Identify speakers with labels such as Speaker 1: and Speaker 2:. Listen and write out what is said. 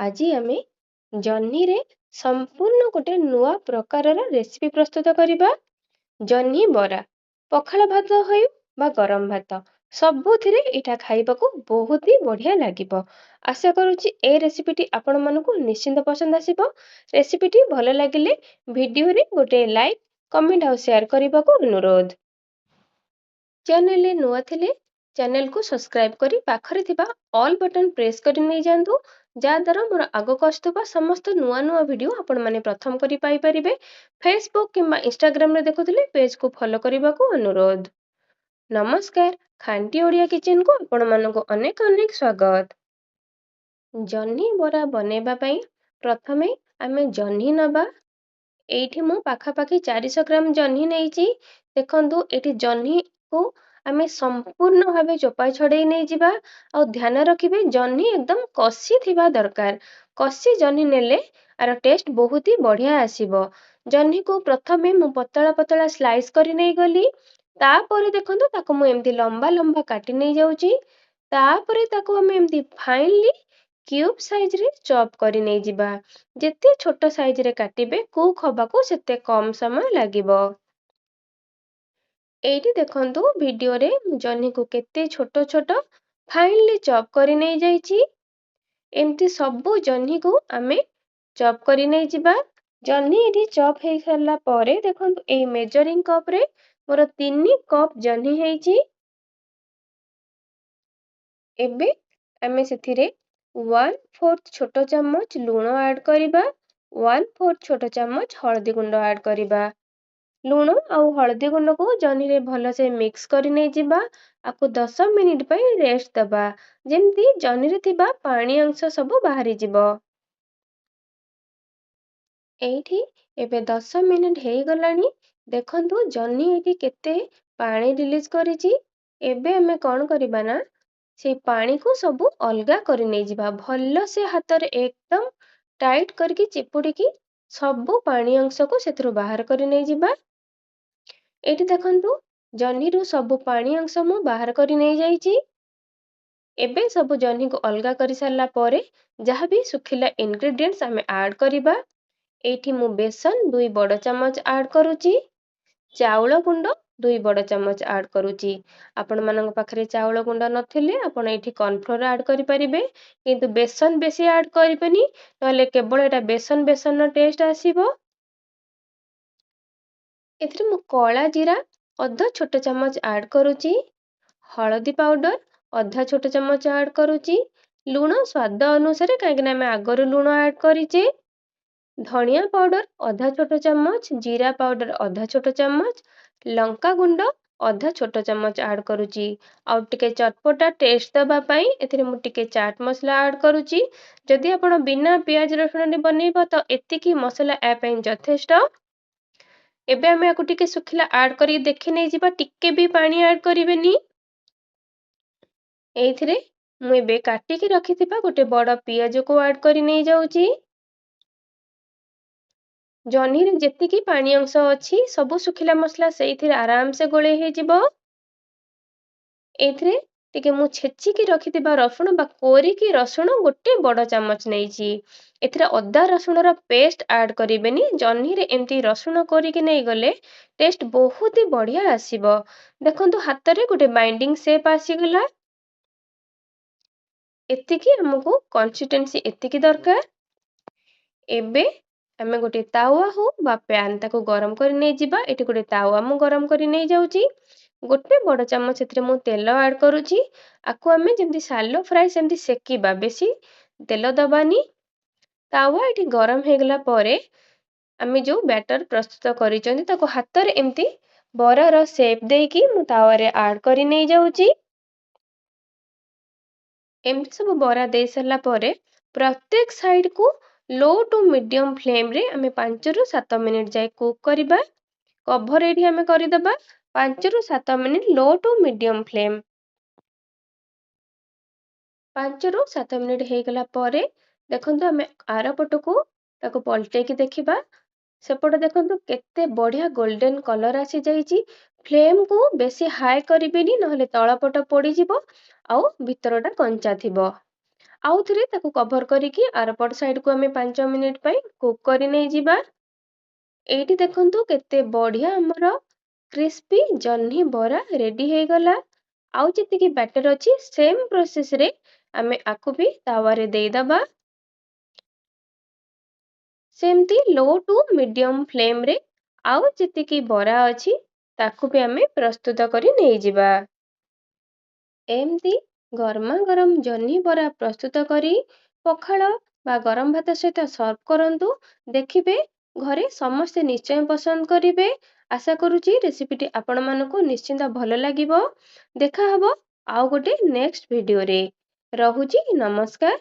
Speaker 1: ଆଜି ଆମେ ଜହ୍ନିରେ ସମ୍ପୂର୍ଣ୍ଣ ଗୋଟେ ନୂଆ ପ୍ରକାରର ରେସିପି ପ୍ରସ୍ତୁତ କରିବା। ଜହ୍ନି ବରା ପଖାଳ ଭାତ ହେଉ ବା ଗରମ ଭାତ ସବୁଥିରେ ଏଇଟା ଖାଇବାକୁ ବହୁତ ହି ବଢ଼ିଆ ଲାଗିବ। ଆଶା କରୁଛି ଏ ରେସିପିଟି ଆପଣମାନଙ୍କୁ ନିଶ୍ଚିନ୍ତ ପସନ୍ଦ ଆସିବ। ରେସିପିଟି ଭଲ ଲାଗିଲେ ଭିଡ଼ିଓରେ ଗୋଟେ ଲାଇକ୍, କମେଣ୍ଟ ଆଉ ସେୟାର କରିବାକୁ ଅନୁରୋଧ। ଚ୍ୟାନେଲରେ ନୂଆ ଥିଲେ ଚ୍ୟାନେଲକୁ ସବସ୍କ୍ରାଇବ୍ କରି ପାଖରେ ଥିବା ଅଲ୍ ବଟନ୍ ପ୍ରେସ୍ କରି ନେଇଯାଆନ୍ତୁ, ଯାହାଦ୍ୱାରା ମୋର ଆଗକୁ ଆସୁଥିବା ସମସ୍ତ ନୂଆ ନୂଆ ଭିଡ଼ିଓ ଆପଣମାନେ ପ୍ରଥମ କରି ପାଇପାରିବେ। ଫେସବୁକ୍ କିମ୍ବା ଇନଷ୍ଟାଗ୍ରାମରେ ଦେଖୁଥିଲେ ପେଜକୁ ଫଲୋ କରିବାକୁ ଅନୁରୋଧ। ନମସ୍କାର, ଖାଣ୍ଟି ଓଡ଼ିଆ କିଚେନକୁ ଆପଣମାନଙ୍କୁ ଅନେକ ଅନେକ ସ୍ୱାଗତ। ଜହ୍ନି ବରା ବନେଇବା ପାଇଁ ପ୍ରଥମେ ଆମେ ଜହ୍ନି ନେବା। ଏଇଠି ମୁଁ ପାଖାପାଖି 400 ଗ୍ରାମ ଜହ୍ନି ନେଇଛି। ଦେଖନ୍ତୁ ଏଇଠି ଜହ୍ନିକୁ ଆମେ ସମ୍ପୂର୍ଣ୍ଣ ଭାବେ ଚୋପା ଛଡ଼େଇ ନେଇଯିବା। ଆଉ ଧ୍ୟାନ ରଖିବେ ଜହ୍ନି ଏକଦମ କଷି ଥିବା ଦରକାର। କଷି ଜହ୍ନି ନେଲେ ଆର ଟେଷ୍ଟ ବହୁତ ହି ବଢ଼ିଆ ଆସିବ। ଜହ୍ନିକୁ ପ୍ରଥମେ ମୁଁ ପତଳା ପତଳା ସ୍ଲାଇସ୍ କରି ନେଇଗଲି। ତାପରେ ଦେଖନ୍ତୁ ତାକୁ ମୁଁ ଏମିତି ଲମ୍ବା ଲମ୍ବା କାଟି ନେଇଯାଉଛି। ତାପରେ ତାକୁ ଆମେ ଏମିତି ଫାଇନଲି କ୍ୟୁବ୍ ସାଇଜରେ ଚପ୍ କରି ନେଇଯିବା। ଯେତେ ଛୋଟ ସାଇଜରେ କାଟିବେ କୁକ୍ ହବାକୁ ସେତେ କମ୍ ସମୟ ଲାଗିବ। ଏଇଠି ଦେଖନ୍ତୁ ଭିଡ଼ିଓରେ ମୁଁ ଜହ୍ନିକୁ କେତେ ଛୋଟ ଛୋଟ ଫାଇନଲି ଚପ୍ କରି ନେଇଯାଇଛି। ଏମିତି ସବୁ ଜହ୍ନିକୁ ଆମେ ଚପ୍ କରି ନେଇଯିବା। ଜହ୍ନି ଏଠି ଚପ୍ ହେଇସାରିଲା ପରେ ଦେଖନ୍ତୁ ଏଇ ମେଜରିଂ କପ୍ରେ ମୋର 3 କପ୍ ଜହ୍ନି ହେଇଛି। ଏବେ ଆମେ ସେଥିରେ 1/4 ଛୋଟ ଚାମଚ ଲୁଣ ଆଡ୍ କରିବା, 1/4 ଛୋଟ ଚାମଚ ହଳଦୀ ଗୁଣ୍ଡ ଆଡ୍ କରିବା। ଲୁଣ ଆଉ ହଳଦୀ ଗୁଣ୍ଡକୁ ଜହ୍ନିରେ ଭଲସେ ମିକ୍ସ କରି ନେଇଯିବା। ଆକୁ 10 ମିନିଟ୍ ପାଇଁ ରେଷ୍ଟ ଦେବା, ଯେମିତି ଜହ୍ନିରେ ଥିବା ପାଣି ଅଂଶ ସବୁ ବାହାରିଯିବ। ଏଇଠି ଏବେ 10 ମିନିଟ୍ ହେଇଗଲାଣି। ଦେଖନ୍ତୁ ଜହ୍ନି ଏଇଠି କେତେ ପାଣି ରିଲିଜ୍ କରିଛି। ଏବେ ଆମେ କ'ଣ କରିବା ନା ସେଇ ପାଣିକୁ ସବୁ ଅଲଗା କରି ନେଇଯିବା। ଭଲସେ ହାତରେ ଏକଦମ ଟାଇଟ୍ କରିକି ଚିପୁଡ଼ିକି ସବୁ ପାଣି ଅଂଶକୁ ସେଥିରୁ ବାହାର କରି ନେଇଯିବା। ଏଇଠି ଦେଖନ୍ତୁ ଜହ୍ନିରୁ ସବୁ ପାଣି ଅଂଶ ମୁଁ ବାହାର କରି ନେଇଯାଇଛି। ଏବେ ସବୁ ଜହ୍ନିକୁ ଅଲଗା କରିସାରିଲା ପରେ ଯାହା ବି ଶୁଖିଲା ଇନଗ୍ରିଡିଏଣ୍ଟସ୍ ଆମେ ଆଡ୍ କରିବା। ଏଇଠି ମୁଁ ବେସନ 2 ବଡ଼ ଚାମଚ ଆଡ୍ କରୁଛି। ଚାଉଳ ଗୁଣ୍ଡ 2 ବଡ଼ ଚାମଚ ଆଡ୍ କରୁଛି। ଆପଣମାନଙ୍କ ପାଖରେ ଚାଉଳ ଗୁଣ୍ଡ ନଥିଲେ ଆପଣ ଏଇଠି କର୍ଣ୍ଣଫ୍ଲୋର ଆଡ୍ କରିପାରିବେ, କିନ୍ତୁ ବେସନ ବେଶୀ ଆଡ୍ କରିବେନି, ନହେଲେ କେବଳ ଏଇଟା ବେସନର ଟେଷ୍ଟ ଆସିବ। ଏଥିରେ ମୁଁ କଳା ଜିରା ଅଧା ଛୋଟ ଚାମଚ ଆଡ୍ କରୁଛି। ହଳଦୀ ପାଉଡର ଅଧା ଛୋଟ ଚାମଚ ଆଡ୍ କରୁଛି। ଲୁଣ ସ୍ୱାଦ ଅନୁସାରେ, କାହିଁକିନା ଆମେ ଆଗରୁ ଲୁଣ ଆଡ୍ କରିଛେ। ଧନିଆ ପାଉଡର ଅଧା ଛୋଟ ଚାମଚ, ଜିରା ପାଉଡର ଅଧା ଛୋଟ ଚାମଚ, ଲଙ୍କା ଗୁଣ୍ଡ ଅଧା ଛୋଟ ଚାମଚ ଆଡ୍ କରୁଛି। ଆଉ ଟିକେ ଚଟପଟା ଟେଷ୍ଟ ଦେବା ପାଇଁ ଏଥିରେ ମୁଁ ଟିକେ ଚାଟ୍ ମସଲା ଆଡ୍ କରୁଛି। ଯଦି ଆପଣ ବିନା ପିଆଜ ରସୁଣରେ ବନେଇବ ତ ଏତିକି ମସଲା ୟା ପାଇଁ ଯଥେଷ୍ଟ। ଏବେ ଆମେ ଆକୁ ଟିକେ ଶୁଖିଲା ଆଡ୍ କରିକି ଦେଖି ନେଇଯିବା, ଟିକେ ବି ପାଣି ଆଡ୍ କରିବେନି। ଏଇଥିରେ ମୁଁ ଏବେ କାଟିକି ରଖିଥିବା ଗୋଟେ ବଡ଼ ପିଆଜକୁ ଆଡ୍ କରି ନେଇଯାଉଛି। ଜହ୍ନିରେ ଯେତିକି ପାଣି ଅଂଶ ଅଛି ସବୁ ଶୁଖିଲା ମସଲା ସେଇଥିରେ ଆରାମସେ ଗୋଳେଇ ହେଇଯିବ। ଏଇଥିରେ ଟିକେ ମୁଁ ଛେଚିକି ରଖିଥିବା ରସୁଣ ବା କୋରିକି ରସୁଣ ଗୋଟେ ବଡ଼ ଚାମଚ ନେଇଛି। ଏଥିରେ ଅଦା ରସୁଣର ପେଷ୍ଟ ଆଡ୍ କରିବେନି। ଜହ୍ନିରେ ଏମିତି ରସୁଣ କୋରିକି ନେଇଗଲେ ଟେଷ୍ଟ ବହୁତ ହି ବଢ଼ିଆ ଆସିବ। ଦେଖନ୍ତୁ ହାତରେ ଗୋଟେ ବାଇଣ୍ଡିଂ ସେପ୍ ଆସିଗଲା। ଏତିକି ଆମକୁ କନସିଷ୍ଟେନ୍ସି ଏତିକି ଦରକାର। ଏବେ ଆମେ ଗୋଟେ ତାୱା ହଉ ବା ପ୍ୟାନ୍ ତାକୁ ଗରମ କରି ନେଇଯିବା। ଏଠି ଗୋଟେ ତାୱା ମୁଁ ଗରମ କରି ନେଇଯାଉଛି। ଗୋଟେ ବଡ଼ ଚାମଚ ସେଥିରେ ମୁଁ ତେଲ ଆଡ୍ କରୁଛି। ଆକୁ ଆମେ ଯେମିତି ସାଲୋ ଫ୍ରାଏ ସେମିତି ସେକିବା, ବେଶୀ ତେଲ ଦବାନି। ତାୱା ଏଠି ଗରମ ହେଇଗଲା ପରେ ଆମେ ଯୋଉ ବ୍ୟାଟର ପ୍ରସ୍ତୁତ କରିଛନ୍ତି ତାକୁ ହାତରେ ଏମିତି ବରାର ସେପ୍ ଦେଇକି ମୁଁ ତାୱାରେ ଆଡ୍ କରି ନେଇଯାଉଛି। ଏମିତି ସବୁ ବରା ଦେଇ ସାରିଲା ପରେ ପ୍ରତ୍ୟେକ ସାଇଡ୍‌କୁ ଲୋ ଟୁ ମିଡିୟମ୍ ଫ୍ଲେମ୍‌ରେ ଆମେ 5ରୁ 7 ମିନିଟ୍ ଯାଏ କୁକ୍ କରିବା। କଭର ଏଇଠି ଆମେ କରିଦେବା 5ରୁ 7 ମିନିଟ୍ ଲୋ ଟୁ ମିଡିୟମ୍ ଫ୍ଲେମ୍। 5ରୁ 7 ମିନିଟ୍ ହେଇଗଲା ପରେ ଦେଖନ୍ତୁ ଆମେ ଆର ପଟକୁ ତାକୁ ପଲଟେଇକି ଦେଖିବା। ସେପଟେ ଦେଖନ୍ତୁ କେତେ ବଢ଼ିଆ ଗୋଲ୍ଡେନ୍ କଲର୍ ଆସିଯାଇଛି। ଫ୍ଲେମ୍‌କୁ ବେଶୀ ହାଇ କରିବେନି, ନହେଲେ ତଳ ପଟ ପୋଡ଼ିଯିବ ଆଉ ଭିତରଟା କଞ୍ଚା ଥିବ। ଆଉ ଥରେ ତାକୁ କଭର କରିକି ଆରପଟ ସାଇଡକୁ ଆମେ 5 ମିନିଟ୍ ପାଇଁ କୁକ୍ କରି ନେଇଯିବା। ଏଇଠି ଦେଖନ୍ତୁ କେତେ ବଢ଼ିଆ ଆମର କ୍ରିସ୍ପି ଜହ୍ନି ବରା ରେଡି ହେଇଗଲା। ଆଉ ଯେତିକି ବ୍ୟାଟର ଅଛି ସେମ୍ ପ୍ରୋସେସରେ ଆମେ ଆକୁ ବି ତାୱାରେ ଦେଇଦବା। ସେମିତି ଲୋ ଟୁ ମିଡିୟମ ଫ୍ଲେମ୍ରେ ଆଉ ଯେତିକି ବରା ଅଛି ତାକୁ ବି ଆମେ ପ୍ରସ୍ତୁତ କରି ନେଇଯିବା। ଏମିତି ଗରମା ଗରମ ଜହ୍ନି ବରା ପ୍ରସ୍ତୁତ କରି ପଖାଳ ବା ଗରମ ଭାତ ସହିତ ସର୍ଭ କରନ୍ତୁ। ଦେଖିବେ ଘରେ ସମସ୍ତେ ନିଶ୍ଚୟ ପସନ୍ଦ କରିବେ। ଆଶା କରୁଛି ରେସିପିଟି ଆପଣମାନଙ୍କୁ ନିଶ୍ଚିନ୍ତ ଭଲ ଲାଗିବ। ଦେଖାହବ ଆଉ ଗୋଟେ ନେକ୍ସଟ ଭିଡ଼ିଓରେ। ରହୁଛି, ନମସ୍କାର।